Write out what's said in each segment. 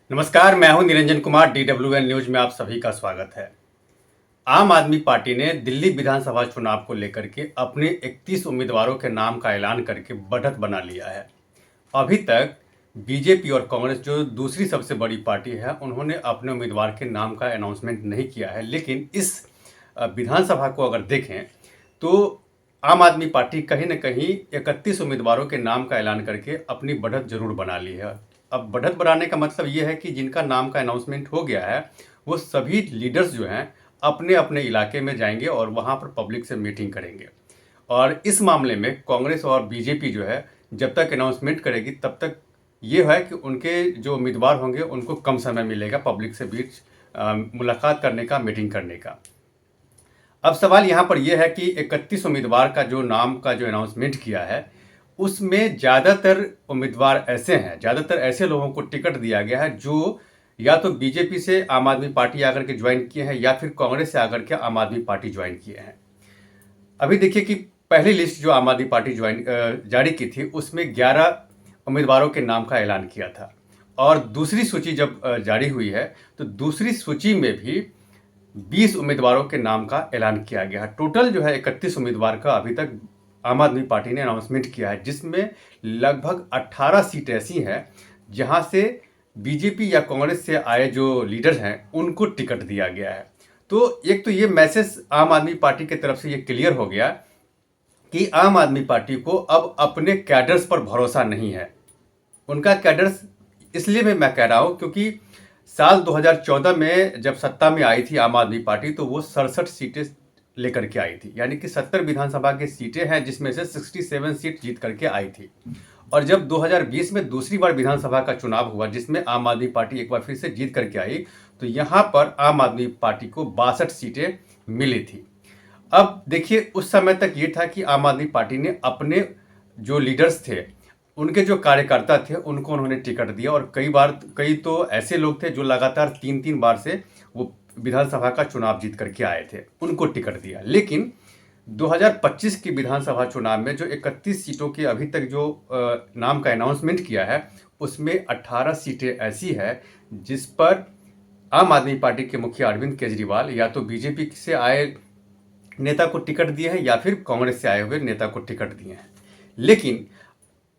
नमस्कार, मैं हूं निरंजन कुमार। DWN न्यूज में आप सभी का स्वागत है। आम आदमी पार्टी ने दिल्ली विधानसभा चुनाव को लेकर के अपने 31 उम्मीदवारों के नाम का ऐलान करके बढ़त बना लिया है। अभी तक बीजेपी और कांग्रेस, जो दूसरी सबसे बड़ी पार्टी है, उन्होंने अपने उम्मीदवार के नाम का अनाउंसमेंट नहीं किया है। लेकिन इस विधानसभा को अगर देखें तो आम आदमी पार्टी कहीं न कहीं 31 उम्मीदवारों के नाम का ऐलान करके अपनी बढ़त जरूर बना ली है। अब बढ़त बनाने का मतलब ये है कि जिनका नाम का अनाउंसमेंट हो गया है, वो सभी लीडर्स जो हैं अपने अपने इलाके में जाएंगे और वहाँ पर पब्लिक से मीटिंग करेंगे। और इस मामले में कांग्रेस और बीजेपी जो है, जब तक अनाउंसमेंट करेगी तब तक ये है कि उनके जो उम्मीदवार होंगे उनको कम समय मिलेगा पब्लिक से बीच मुलाकात करने का, मीटिंग करने का। अब सवाल यहाँ पर यह है कि 31 उम्मीदवार का जो नाम का जो अनाउंसमेंट किया है, उसमें ज़्यादातर उम्मीदवार ऐसे हैं, ज़्यादातर ऐसे लोगों को टिकट दिया गया है जो या तो बीजेपी से आम आदमी पार्टी आकर के ज्वाइन किए हैं या फिर कांग्रेस से आकर के आम आदमी पार्टी ज्वाइन किए हैं। अभी देखिए कि पहली लिस्ट जो आम आदमी पार्टी जारी की थी, उसमें 11 उम्मीदवारों के नाम का ऐलान किया था। और दूसरी सूची जब जारी हुई है, तो दूसरी सूची में भी 20 उम्मीदवारों के नाम का ऐलान किया गया है। टोटल जो है 31 उम्मीदवार का अभी तक आम आदमी पार्टी ने अनाउंसमेंट किया है, जिसमें लगभग 18 सीट ऐसी हैं जहां से बीजेपी या कांग्रेस से आए जो लीडर हैं उनको टिकट दिया गया है। तो एक तो ये मैसेज आम आदमी पार्टी की तरफ से ये क्लियर हो गया कि आम आदमी पार्टी को अब अपने कैडर्स पर भरोसा नहीं है। उनका कैडर्स, इसलिए मैं कह रहा हूं क्योंकि साल 2014 में जब सत्ता में आई थी आम आदमी पार्टी, तो वो 67 सीटें लेकर के आई थी, यानी कि 70 विधानसभा की सीटें हैं जिसमें से 67 सीट जीत करके आई थी। और जब 2020 में दूसरी बार विधानसभा का चुनाव हुआ, जिसमें आम आदमी पार्टी एक बार फिर से जीत करके आई, तो यहाँ पर आम आदमी पार्टी को 62 सीटें मिली थी। अब देखिए, उस समय तक ये था कि आम आदमी पार्टी ने अपने जो लीडर्स थे, उनके जो कार्यकर्ता थे, उनको उन्होंने टिकट दिया। और कई तो ऐसे लोग थे जो लगातार 3-3 बार से वो विधानसभा का चुनाव जीत करके आए थे, उनको टिकट दिया। लेकिन 2025 की विधानसभा चुनाव में जो 31 सीटों के अभी तक जो नाम का अनाउंसमेंट किया है, उसमें 18 सीटें ऐसी है जिस पर आम आदमी पार्टी के मुखिया अरविंद केजरीवाल या तो बीजेपी से आए नेता को टिकट दिए हैं या फिर कांग्रेस से आए हुए नेता को टिकट दिए हैं। लेकिन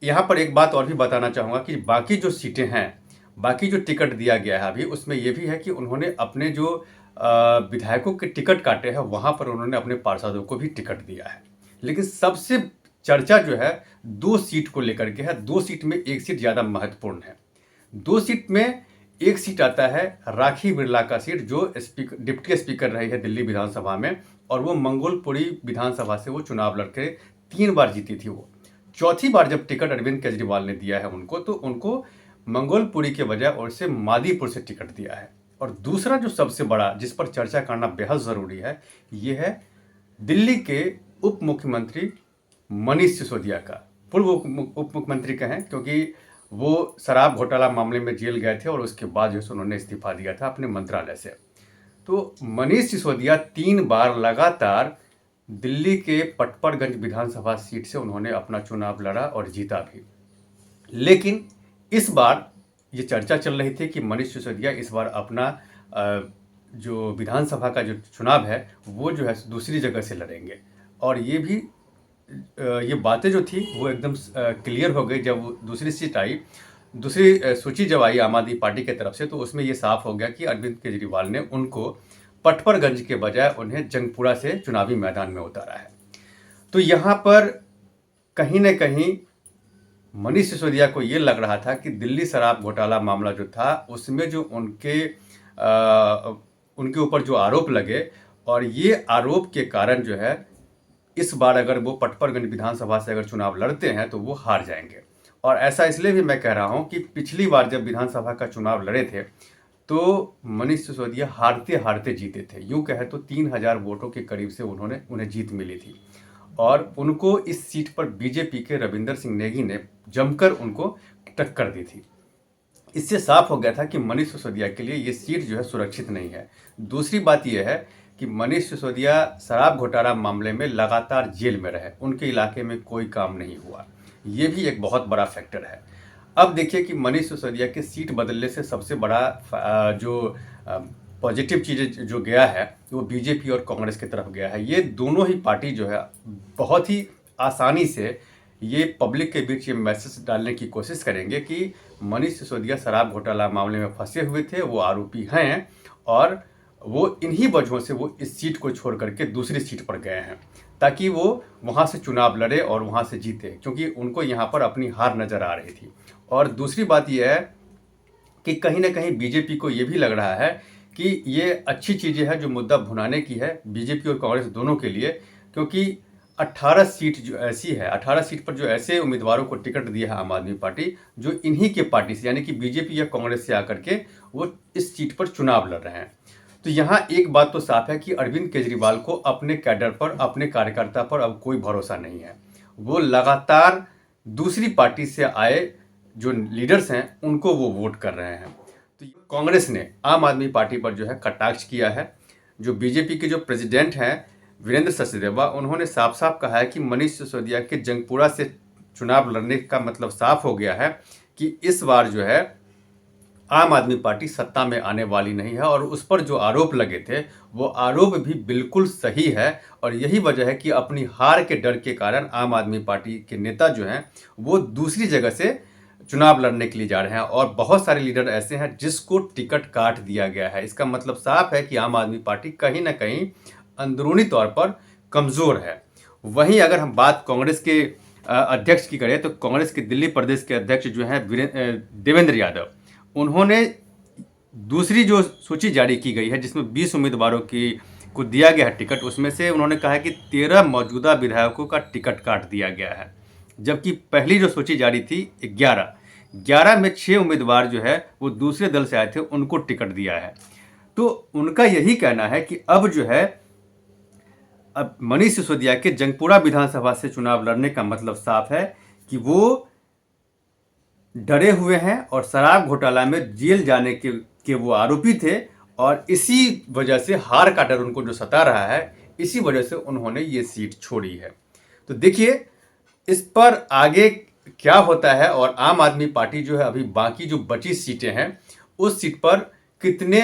यहाँ पर एक बात और भी बताना चाहूँगा कि बाकी जो सीटें हैं, बाकी जो टिकट दिया गया है अभी, उसमें ये भी है कि उन्होंने अपने जो विधायकों के टिकट काटे हैं, वहाँ पर उन्होंने अपने पार्षदों को भी टिकट दिया है। लेकिन सबसे चर्चा जो है 2 सीट को लेकर के है। 2 सीट में एक सीट ज़्यादा महत्वपूर्ण है। 2 सीट में एक सीट आता है राखी बिरला का सीट, जो डिप्टी स्पीकर रही है दिल्ली विधानसभा में, और वो मंगोलपुरी विधानसभा से वो चुनाव लड़के 3 बार जीती थी। वो चौथी बार जब टिकट अरविंद केजरीवाल ने दिया है उनको, तो उनको मंगोलपुरी के बजाय और से मादीपुर से टिकट दिया है। और दूसरा जो सबसे बड़ा, जिस पर चर्चा करना बेहद ज़रूरी है, ये है दिल्ली के उप मुख्यमंत्री मनीष सिसोदिया का। पूर्व उप मुख्यमंत्री कहें, क्योंकि वो शराब घोटाला मामले में जेल गए थे और उसके बाद जो उन्होंने इस्तीफा दिया था अपने मंत्रालय से। तो मनीष सिसोदिया 3 बार लगातार दिल्ली के पटपरगंज विधानसभा सीट से उन्होंने अपना चुनाव लड़ा और जीता भी। लेकिन इस बार ये चर्चा चल रही थी कि मनीष सिसोदिया इस बार अपना जो विधानसभा का जो चुनाव है वो जो है दूसरी जगह से लड़ेंगे। और ये भी ये बातें जो थी वो एकदम क्लियर हो गई जब दूसरी सीट आई, दूसरी सूची जब आई आम आदमी पार्टी की तरफ से, तो उसमें ये साफ हो गया कि अरविंद केजरीवाल ने उनको पटपरगंज के बजाय उन्हें जंगपुरा से चुनावी मैदान में उतारा है। तो यहाँ पर कहीं न कहीं मनीष सिसोदिया को ये लग रहा था कि दिल्ली शराब घोटाला मामला जो था, उसमें जो उनके ऊपर जो आरोप लगे, और ये आरोप के कारण जो है इस बार अगर वो पटपरगंज विधानसभा से अगर चुनाव लड़ते हैं तो वो हार जाएंगे। और ऐसा इसलिए भी मैं कह रहा हूँ कि पिछली बार जब विधानसभा का चुनाव लड़े थे, तो मनीष सिसोदिया हारते हारते जीते थे। यूँ कहे तो 3000 वोटों के करीब से उन्हें जीत मिली थी। और उनको इस सीट पर बीजेपी के रविंदर सिंह नेगी ने जमकर उनको टक्कर दी थी। इससे साफ हो गया था कि मनीष सिसोदिया के लिए ये सीट जो है सुरक्षित नहीं है। दूसरी बात यह है कि मनीष सिसोदिया शराब घोटाला मामले में लगातार जेल में रहे, उनके इलाके में कोई काम नहीं हुआ। ये भी एक बहुत बड़ा फैक्टर है। अब देखिए कि मनीष सिसोदिया के सीट बदलने से सबसे बड़ा जो पॉजिटिव चीज़ जो गया है वो बीजेपी और कांग्रेस की तरफ गया है। ये दोनों ही पार्टी जो है बहुत ही आसानी से ये पब्लिक के बीच ये मैसेज डालने की कोशिश करेंगे कि मनीष सिसोदिया शराब घोटाला मामले में फंसे हुए थे, वो आरोपी हैं और वो इन्हीं वजहों से वो इस सीट को छोड़ करके दूसरी सीट पर गए हैं ताकि वो वहाँ से चुनाव लड़े और वहाँ से जीते, क्योंकि उनको यहाँ पर अपनी हार नज़र आ रही थी। और दूसरी बात यह है कि कहीं ना कहीं बीजेपी को ये भी लग रहा है कि ये अच्छी चीज़ें हैं जो मुद्दा भुनाने की है बीजेपी और कांग्रेस दोनों के लिए, क्योंकि 18 सीट जो ऐसी है, 18 सीट पर जो ऐसे उम्मीदवारों को टिकट दिया है आम आदमी पार्टी जो इन्हीं के पार्टी से यानी कि बीजेपी या कांग्रेस से आकर के वो इस सीट पर चुनाव लड़ रहे हैं। तो यहाँ एक बात तो साफ है कि अरविंद केजरीवाल को अपने कैडर पर, अपने कार्यकर्ता पर अब कोई भरोसा नहीं है। वो लगातार दूसरी पार्टी से आए जो लीडर्स हैं उनको वो वोट कर रहे हैं। तो कांग्रेस ने आम आदमी पार्टी पर जो है कटाक्ष किया है। जो बीजेपी के जो प्रेसिडेंट हैं वीरेंद्र सचदेवा, उन्होंने साफ साफ कहा है कि मनीष सिसोदिया के जंगपुरा से चुनाव लड़ने का मतलब साफ हो गया है कि इस बार जो है आम आदमी पार्टी सत्ता में आने वाली नहीं है। और उस पर जो आरोप लगे थे वो आरोप भी बिल्कुल सही है और यही वजह है कि अपनी हार के डर के कारण आम आदमी पार्टी के नेता जो हैं वो दूसरी जगह से चुनाव लड़ने के लिए जा रहे हैं। और बहुत सारे लीडर ऐसे हैं जिसको टिकट काट दिया गया है। इसका मतलब साफ है कि आम आदमी पार्टी कहीं ना कहीं अंदरूनी तौर पर कमज़ोर है। वहीं अगर हम बात कांग्रेस के अध्यक्ष की करें तो कांग्रेस के दिल्ली प्रदेश के अध्यक्ष जो हैं देवेंद्र यादव, उन्होंने दूसरी जो सूची जारी की गई है जिसमें 20 उम्मीदवारों को दिया गया है टिकट, उसमें से उन्होंने कहा है कि 13 मौजूदा विधायकों का टिकट काट दिया गया है, जबकि पहली जो सूची जारी थी 11 में 6 उम्मीदवार जो है वो दूसरे दल से आए थे, उनको टिकट दिया है। तो उनका यही कहना है कि अब जो है अब मनीष सिसोदिया के जंगपुरा विधानसभा से चुनाव लड़ने का मतलब साफ है कि वो डरे हुए हैं और शराब घोटाला में जेल जाने के वो आरोपी थे और इसी वजह से हार का डर उनको जो सता रहा है, इसी वजह से उन्होंने ये सीट छोड़ी है। तो देखिए इस पर आगे क्या होता है और आम आदमी पार्टी जो है अभी बाकी जो बची सीटें हैं उस सीट पर कितने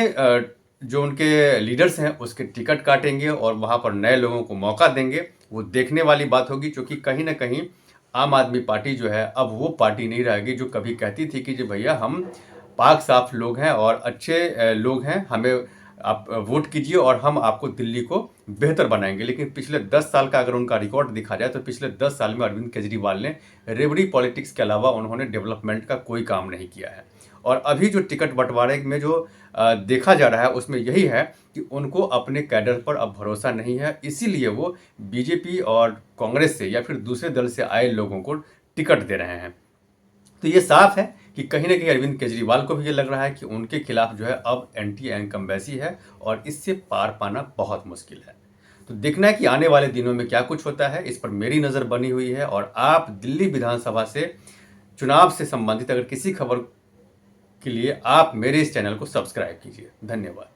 जो उनके लीडर्स हैं उसके टिकट काटेंगे और वहाँ पर नए लोगों को मौका देंगे, वो देखने वाली बात होगी। क्योंकि कहीं ना कहीं आम आदमी पार्टी जो है अब वो पार्टी नहीं रहेगी जो कभी कहती थी कि जो भैया हम पाक साफ लोग हैं और अच्छे लोग हैं, हमें आप वोट कीजिए और हम आपको दिल्ली को बेहतर बनाएंगे। लेकिन पिछले 10 साल का अगर उनका रिकॉर्ड दिखा जाए तो पिछले 10 साल में अरविंद केजरीवाल ने रेवड़ी पॉलिटिक्स के अलावा उन्होंने डेवलपमेंट का कोई काम नहीं किया है। और अभी जो टिकट बंटवारे में जो देखा जा रहा है उसमें यही है कि उनको अपने कैडर पर अब भरोसा नहीं है, इसीलिए वो बीजेपी और कांग्रेस से या फिर दूसरे दल से आए लोगों को टिकट दे रहे हैं। तो ये साफ है कि कहीं ना कहीं अरविंद केजरीवाल को भी ये लग रहा है कि उनके खिलाफ जो है अब एंटी इनकम्बेंसी है और इससे पार पाना बहुत मुश्किल है। तो देखना है कि आने वाले दिनों में क्या कुछ होता है, इस पर मेरी नज़र बनी हुई है। और आप दिल्ली विधानसभा से चुनाव से संबंधित अगर किसी खबर के लिए आप मेरे इस चैनल को सब्सक्राइब कीजिए। धन्यवाद।